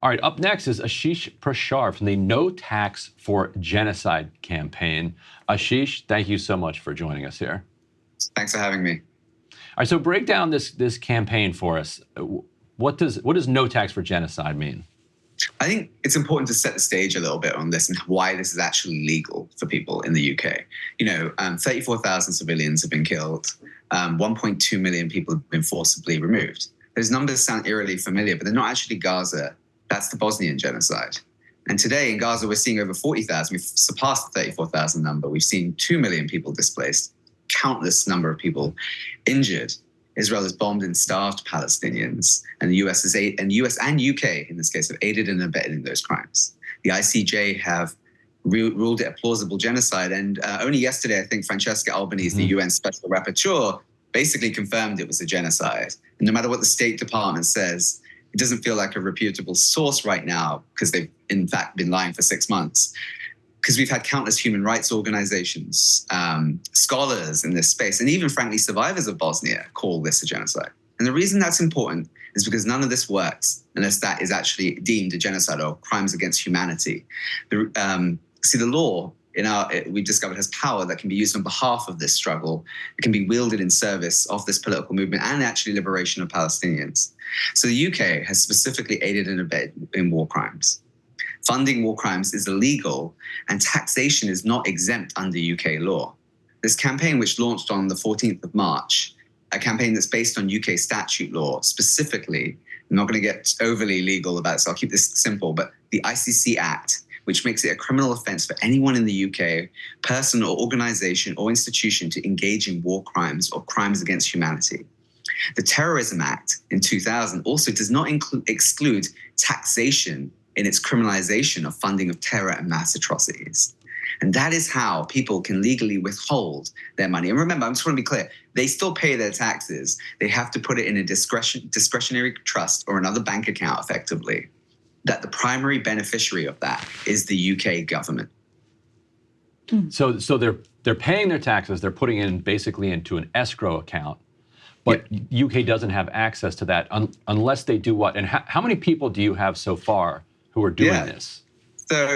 All right, up next is Ashish Prashar from the No Tax for Genocide campaign. Ashish, thank you so much for joining us here. Thanks for having me. All right, so break down this campaign for us. What does No Tax for Genocide mean? I think it's important to set the stage a little bit on this and why this is actually legal for people in the UK. 34,000 civilians have been killed. 1.2 million people have been forcibly removed. Those numbers sound eerily familiar, but they're not actually Gaza. That's the Bosnian genocide. And today in Gaza, we're seeing over 40,000. We've surpassed the 34,000 number. We've seen 2 million people displaced, countless number of people injured. Israel has bombed and starved Palestinians, and the US and UK, in this case, have aided and abetted in those crimes. The ICJ have ruled it a plausible genocide, and only yesterday, I think Francesca Albanese, the UN Special Rapporteur, basically confirmed it was a genocide. And no matter what the State Department says, it doesn't feel like a reputable source right now, because they've in fact been lying for 6 months. Because we've had countless human rights organizations, scholars in this space, and even, frankly, survivors of Bosnia call this a genocide. And the reason that's important is because none of this works unless that is actually deemed a genocide or crimes against humanity. The law we discovered has power that can be used on behalf of this struggle. It can be wielded in service of this political movement and actually liberation of Palestinians. So the UK has specifically aided and abetted in war crimes. Funding war crimes is illegal, and taxation is not exempt under UK law. This campaign, which launched on the 14th of March, a campaign that's based on UK statute law, specifically, I'm not going to get overly legal about it, so I'll keep this simple, but the ICC Act, which makes it a criminal offence for anyone in the UK, person or organisation or institution to engage in war crimes or crimes against humanity. The Terrorism Act in 2000 also does not exclude taxation in its criminalization of funding of terror and mass atrocities. And that is how people can legally withhold their money. And remember, I just want to be clear, they still pay their taxes. They have to put it in a discretionary trust or another bank account, effectively, that the primary beneficiary of that is the UK government. So they're paying their taxes, they're putting in basically into an escrow account, but UK doesn't have access to that unless they do what? And how many people do you have so far who are doing this?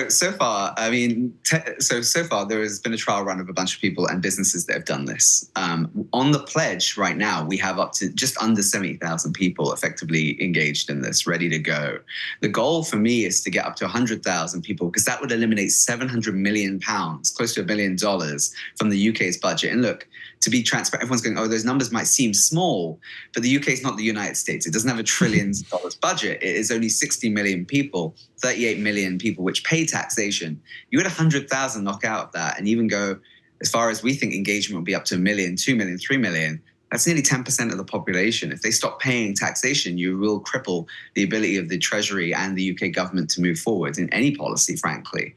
So far, I mean, so far there has been a trial run of a bunch of people and businesses that have done this. On the pledge right now, we have up to just under 70,000 people effectively engaged in this, ready to go. The goal for me is to get up to 100,000 people, because that would eliminate £700 million, close to $1 billion from the UK's budget. And look, to be transparent, everyone's going, oh, those numbers might seem small, but the UK is not the United States. It doesn't have $1 trillion budget. It is only 60 million people, 38 million people which pay taxation. You had 100,000 knock out of that and even go as far as we think engagement will be up to 1 million, 2 million, 3 million. That's nearly 10% of the population. If they stop paying taxation, you will cripple the ability of the Treasury and the UK government to move forward in any policy, frankly.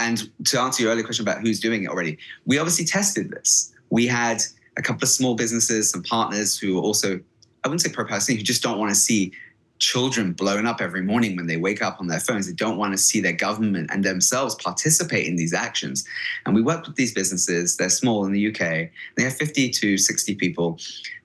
And to answer your earlier question about who's doing it already, we obviously tested this. We had a couple of small businesses, some partners who are also, I wouldn't say pro-Palestinian, who just don't want to see children blown up every morning when they wake up on their phones. They don't want to see their government and themselves participate in these actions. And we work with these businesses. They're small in the UK. They have 50 to 60 people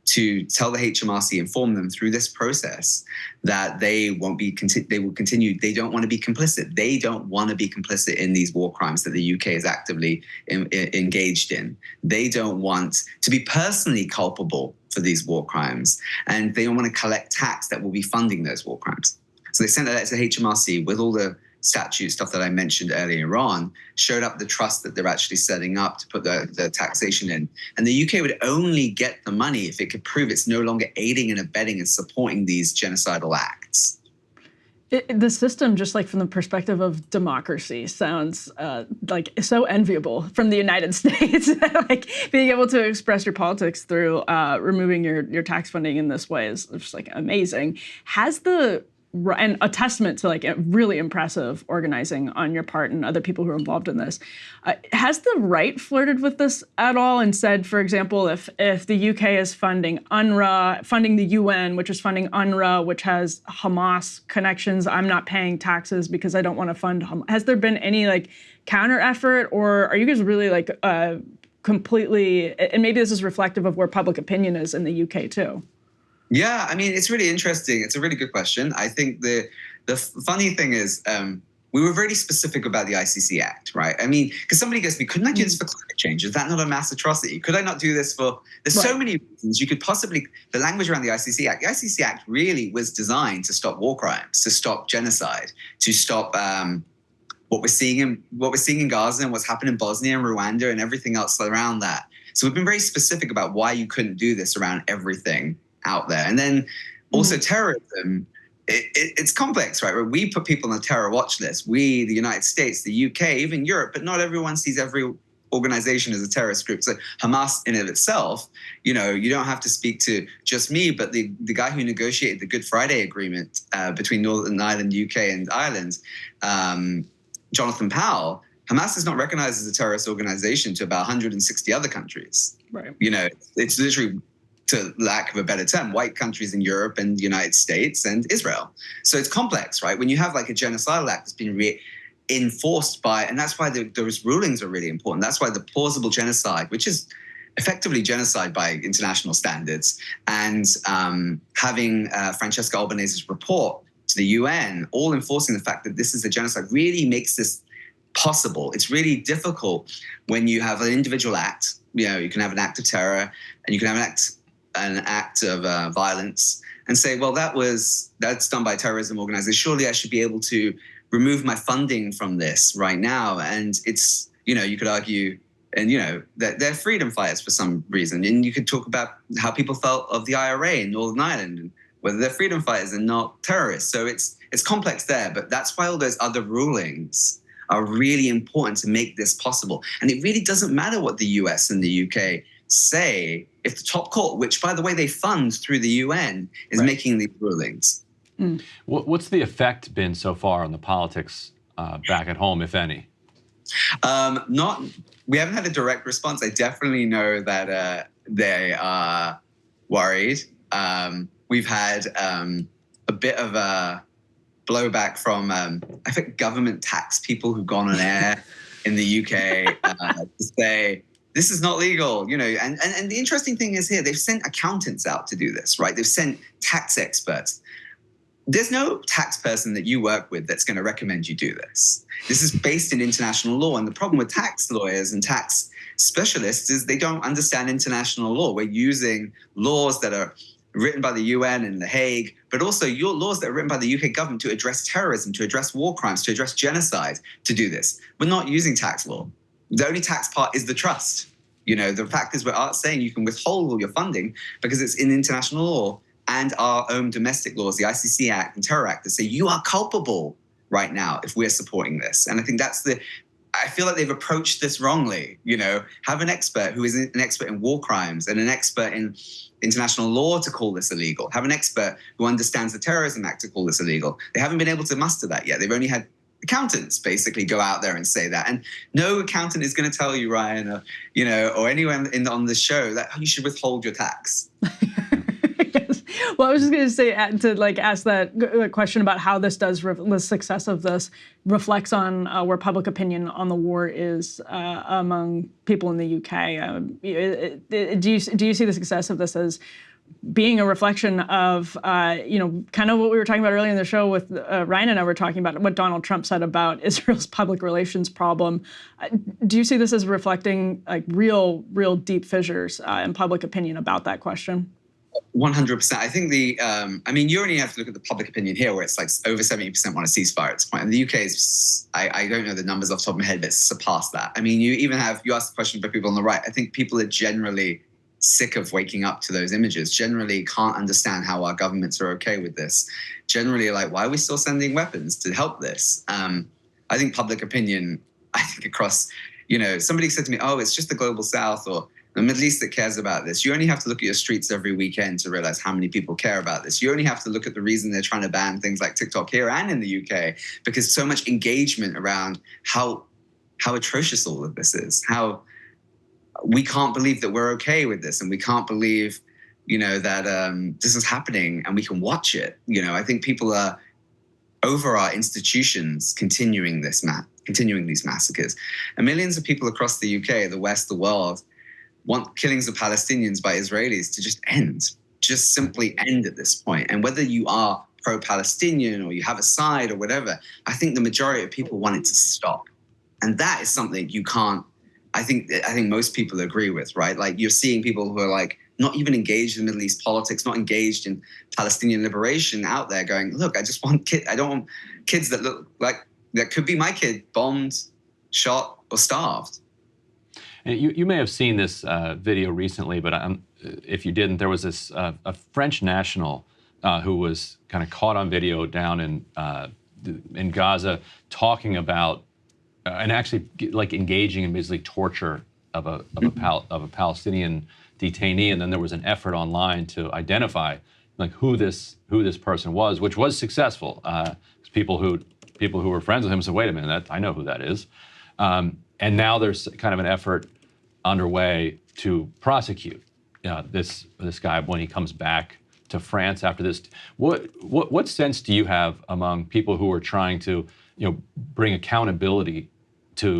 to tell the HMRC, inform them through this process that they will continue. They don't want to be complicit. They don't want to be complicit in these war crimes that the UK is actively engaged in. They don't want to be personally culpable for these war crimes, and they don't want to collect tax that will be funding those war crimes. So they sent a letter to HMRC with all the statute stuff that I mentioned earlier on, showed up the trust that they're actually setting up to put the taxation in. And the UK would only get the money if it could prove it's no longer aiding and abetting and supporting these genocidal acts. The system, just like from the perspective of democracy, sounds like so enviable from the United States. Like being able to express your politics through removing your tax funding in this way is just like amazing. And a testament to like a really impressive organizing on your part and other people who are involved in this. Has the right flirted with this at all and said, for example, if the UK is funding UNRWA, funding the UN, which is funding UNRWA, which has Hamas connections, I'm not paying taxes because I don't want to fund Hamas. Has there been any like counter effort, or are you guys really like completely, and maybe this is reflective of where public opinion is in the UK too? Yeah, I mean, it's really interesting. It's a really good question. I think the the funny thing is, we were very specific about the ICC Act, right? I mean, because somebody goes to me, couldn't I do this for climate change? Is that not a mass atrocity? Could I not do this for, there's so many reasons you could possibly, the language around the ICC Act really was designed to stop war crimes, to stop genocide, to stop what we're seeing in Gaza and what's happened in Bosnia and Rwanda and everything else around that. So we've been very specific about why you couldn't do this around everything out there. And then also terrorism, it's complex, right? We put people on the terror watch list. We, the United States, the UK, even Europe, but not everyone sees every organization as a terrorist group. So Hamas in of itself, you don't have to speak to just me, but the guy who negotiated the Good Friday Agreement between Northern Ireland, UK and Ireland, Jonathan Powell, Hamas is not recognized as a terrorist organization to about 160 other countries. Right. It's literally, to lack of a better term, white countries in Europe and the United States and Israel. So it's complex, right? When you have like a genocidal act that's been enforced by, and that's why those rulings are really important. That's why the plausible genocide, which is effectively genocide by international standards, and having Francesca Albanese's report to the UN, all enforcing the fact that this is a genocide, really makes this possible. It's really difficult when you have an individual act. You can have an act of terror, and you can have an act of violence, and say, well, that's done by a terrorism organization. Surely I should be able to remove my funding from this right now. And it's, you could argue, and that they're freedom fighters for some reason. And you could talk about how people felt of the IRA in Northern Ireland, and whether they're freedom fighters and not terrorists. So it's complex there, but that's why all those other rulings are really important to make this possible. And it really doesn't matter what the US and the UK say if the top court, which by the way they fund through the UN, is making these rulings. What's the effect been so far on the politics back at home, if any? We haven't had a direct response. I definitely know that they are worried. We've had a bit of a blowback from, I think, government tax people who've gone on air in the UK to say, this is not legal, and the interesting thing is here, they've sent accountants out to do this, right? They've sent tax experts. There's no tax person that you work with that's going to recommend you do this. This is based in international law. And the problem with tax lawyers and tax specialists is they don't understand international law. We're using laws that are written by the UN and The Hague, but also your laws that are written by the UK government to address terrorism, to address war crimes, to address genocide, to do this. We're not using tax law. The only tax part is the trust. The fact is we're saying you can withhold all your funding because it's in international law and our own domestic laws, the ICC Act and Terror Act, that say you are culpable right now if we're supporting this. And I think I feel like they've approached this wrongly. Have an expert who is an expert in war crimes and an expert in international law to call this illegal. Have an expert who understands the Terrorism Act to call this illegal. They haven't been able to muster that yet. They've only had accountants basically go out there and say that. And no accountant is going to tell you, Ryan, or anyone on the show that you should withhold your tax. Well, I was just going to say, to ask that question about how this the success of this reflects on where public opinion on the war is among people in the UK. Do you see the success of this as being a reflection of, kind of what we were talking about earlier in the show with Ryan and I were talking about what Donald Trump said about Israel's public relations problem. Do you see this as reflecting real deep fissures in public opinion about that question? 100%. I think you only have to look at the public opinion here where it's like over 70% want a ceasefire at this point. And the UK is, I don't know the numbers off the top of my head, but it's surpassed that. I mean, you asked the question for people on the right. I think people are generally sick of waking up to those images, generally can't understand how our governments are okay with this, generally why are we still sending weapons to help this? I think public opinion, across, somebody said to me, oh, it's just the global south or the Middle East that cares about this. You only have to look at your streets every weekend to realize how many people care about this. You only have to look at the reason they're trying to ban things like TikTok here and in the UK, because so much engagement around how atrocious all of this is, how we can't believe that we're okay with this, and we can't believe, that this is happening and we can watch it. I think people are over our institutions continuing these massacres. And millions of people across the UK, the West, the world, want killings of Palestinians by Israelis to just simply end at this point. And whether you are pro-Palestinian or you have a side or whatever. I think the majority of people want it to stop. And that is something you can't, I think most people agree with, right? Like you're seeing people who are like not even engaged in Middle East politics, not engaged in Palestinian liberation out there going, look, I don't want kids that look like, that could be my kid, bombed, shot, or starved. And you may have seen this video recently, but if you didn't, there was this a French national who was kind of caught on video down in Gaza talking about and actually like engaging in basically torture of a Palestinian detainee, and then there was an effort online to identify like who this person was, which was successful. People who were friends with him said, "Wait a minute, I know who that is," and now there's kind of an effort underway to prosecute this guy when he comes back to France after this. What sense do you have among people who are trying to bring accountability to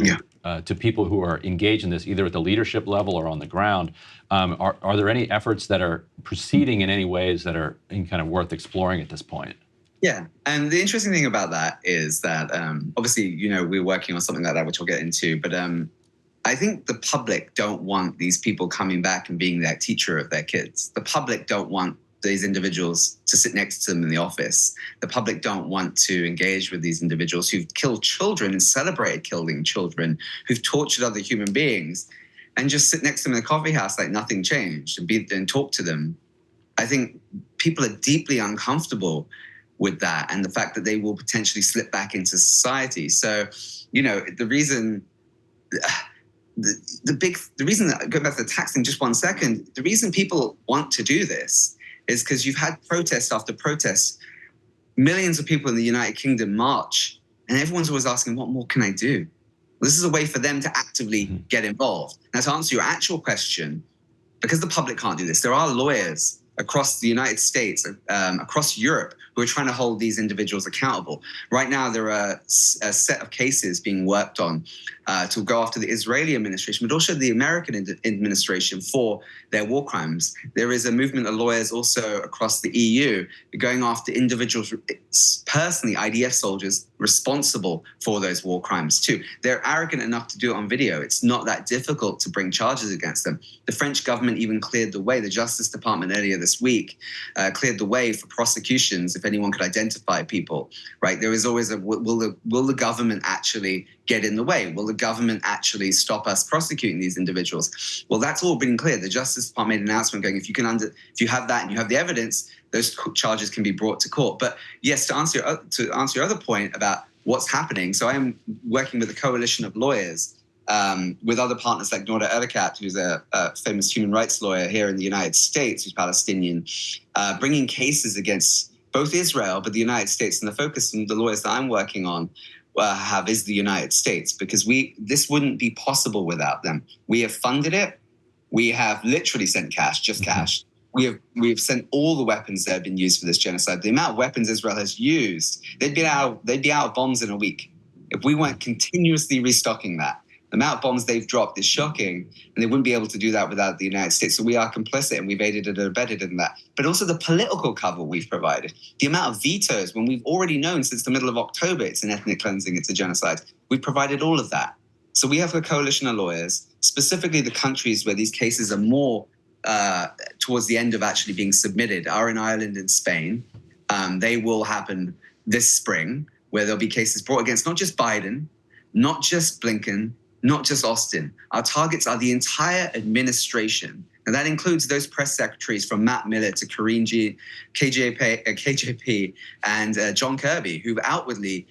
people who are engaged in this, either at the leadership level or on the ground? Are there any efforts that are proceeding in any ways that are kind of worth exploring at this point? Yeah, and the interesting thing about that is that obviously, we're working on something like that, which we'll get into, but I think the public don't want these people coming back and being that teacher of their kids. The public don't want these individuals to sit next to them in the office. The public don't want to engage with these individuals who've killed children and celebrated killing children, who've tortured other human beings, and just sit next to them in a coffee house like nothing changed and talk to them. I think people are deeply uncomfortable with that and the fact that they will potentially slip back into society. So, the reason... The reason that, going back to the tax thing just 1 second, the reason people want to do this is because you've had protest after protest. Millions of people in the United Kingdom march, and everyone's always asking, what more can I do? This is a way for them to actively get involved. Now, to answer your actual question, because the public can't do this, there are lawyers across the United States, across Europe, who are trying to hold these individuals accountable. Right now, there are a set of cases being worked on to go after the Israeli administration, but also the American administration for their war crimes. There is a movement of lawyers also across the EU going after individuals, personally, IDF soldiers responsible for those war crimes too. They're arrogant enough to do it on video. It's not that difficult to bring charges against them. The French government even cleared the way. The Justice Department earlier this week cleared the way for prosecutions if anyone could identify people, right? There is always will the government actually get in the way? Will the government actually stop us prosecuting these individuals? Well, that's all been clear. The Justice Department made an announcement going, if you have that and you have the evidence, those charges can be brought to court. But yes, to answer your other point about what's happening, so I am working with a coalition of lawyers with other partners like Norda Erkat, who's a famous human rights lawyer here in the United States, who's Palestinian, bringing cases against both Israel, but the United States. And the focus on the lawyers that I'm working on is the United States, because this wouldn't be possible without them. We have funded it. We have literally sent cash, just cash. We have sent all the weapons that have been used for this genocide. The amount of weapons Israel has used, they'd be out of bombs in a week if we weren't continuously restocking that. The amount of bombs they've dropped is shocking, and they wouldn't be able to do that without the United States. So we are complicit, and we've aided and abetted in that. But also the political cover we've provided. The amount of vetoes, when we've already known since the middle of October it's an ethnic cleansing, it's a genocide. We've provided all of that. So we have a coalition of lawyers, specifically the countries where these cases are more towards the end of actually being submitted are in Ireland and Spain. They will happen this spring, where there'll be cases brought against not just Biden, not just Blinken, not just Austin. Our targets are the entire administration. And that includes those press secretaries from Matt Miller to Karine KJP and John Kirby, who've outwardly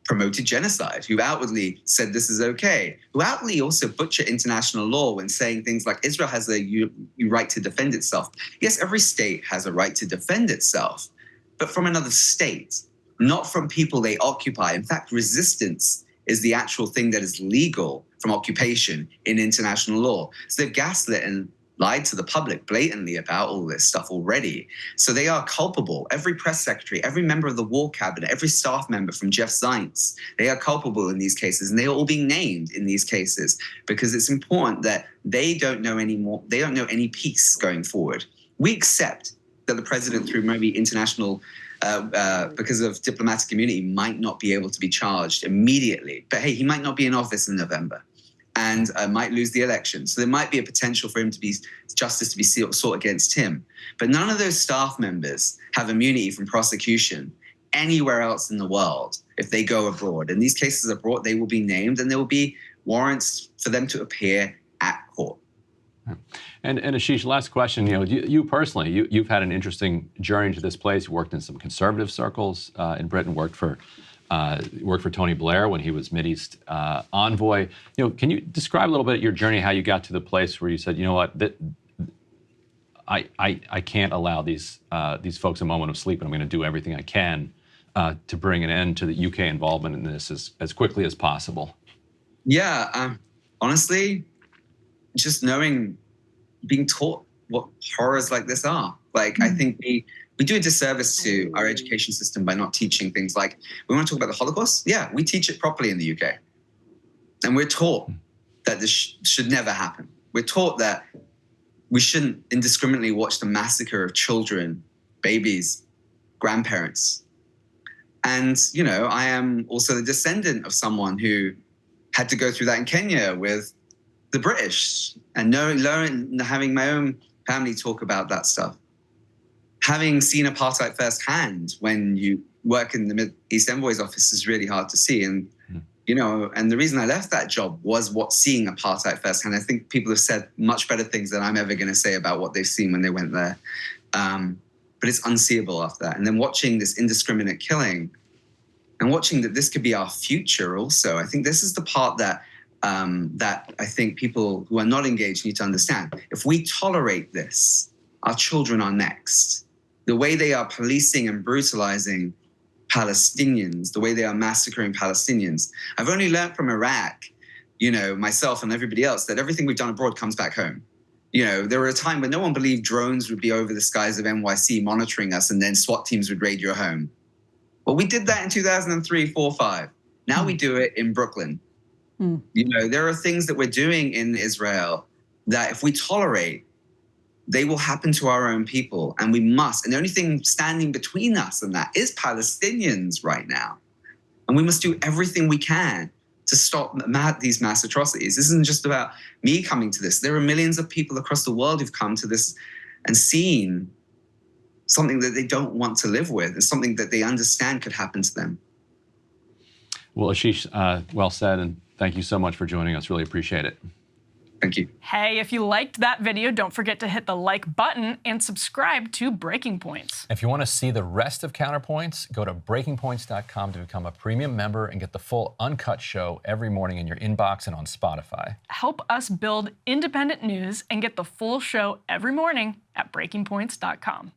promoted genocide, who outwardly said this is okay, who outwardly also butcher international law when saying things like Israel has a right to defend itself. Yes, every state has a right to defend itself, but from another state, not from people they occupy. In fact, resistance is the actual thing that is legal from occupation in international law. So they've gaslit and lied to the public blatantly about all this stuff already. So they are culpable. Every press secretary, every member of the war cabinet, every staff member from Jeff Zients, they are culpable in these cases, and they are all being named in these cases because it's important that they don't know anymore. They don't know any peace going forward. We accept that the president, through maybe international, because of diplomatic immunity, might not be able to be charged immediately. But hey, he might not be in office in November and might lose the election. So there might be a potential for him to be justice to be sought against him. But none of those staff members have immunity from prosecution anywhere else in the world if they go abroad. And these cases abroad, they will be named and there will be warrants for them to appear at court. And Ashish, last question. You personally, you've had an interesting journey to this place. You worked in some conservative circles in Britain. Worked for Tony Blair when he was Mideast envoy. Can you describe a little bit your journey, how you got to the place where you said, you know what, I can't allow these folks a moment of sleep, and I'm going to do everything I can to bring an end to the UK involvement in this as quickly as possible? Yeah, honestly, just being taught what horrors like this are. Like, I think we do a disservice to our education system by not teaching things like, we want to talk about the Holocaust? Yeah, we teach it properly in the UK. And we're taught that this should never happen. We're taught that we shouldn't indiscriminately watch the massacre of children, babies, grandparents. And, I am also the descendant of someone who had to go through that in Kenya with the British and having my own family talk about that stuff. Having seen apartheid firsthand when you work in the Mideast Envoy's office is really hard to see. And, and the reason I left that job was seeing apartheid firsthand. I think people have said much better things than I'm ever going to say about what they've seen when they went there. But it's unseeable after that. And then watching this indiscriminate killing and watching that this could be our future also. I think this is the part that I think people who are not engaged need to understand. If we tolerate this, our children are next. The way they are policing and brutalizing Palestinians, the way they are massacring Palestinians. I've only learned from Iraq, myself and everybody else, that everything we've done abroad comes back home. There were a time when no one believed drones would be over the skies of NYC monitoring us and then SWAT teams would raid your home. Well, we did that in 2003, 4, 5. Now we do it in Brooklyn. There are things that we're doing in Israel that if we tolerate, they will happen to our own people, and we must. And the only thing standing between us and that is Palestinians right now. And we must do everything we can to stop these mass atrocities. This isn't just about me coming to this. There are millions of people across the world who've come to this and seen something that they don't want to live with. It's something that they understand could happen to them. Well, Ashish, well said, and thank you so much for joining us. Really appreciate it. Thank you. Hey, if you liked that video, don't forget to hit the like button and subscribe to Breaking Points. If you want to see the rest of Counterpoints, go to breakingpoints.com to become a premium member and get the full uncut show every morning in your inbox and on Spotify. Help us build independent news and get the full show every morning at breakingpoints.com.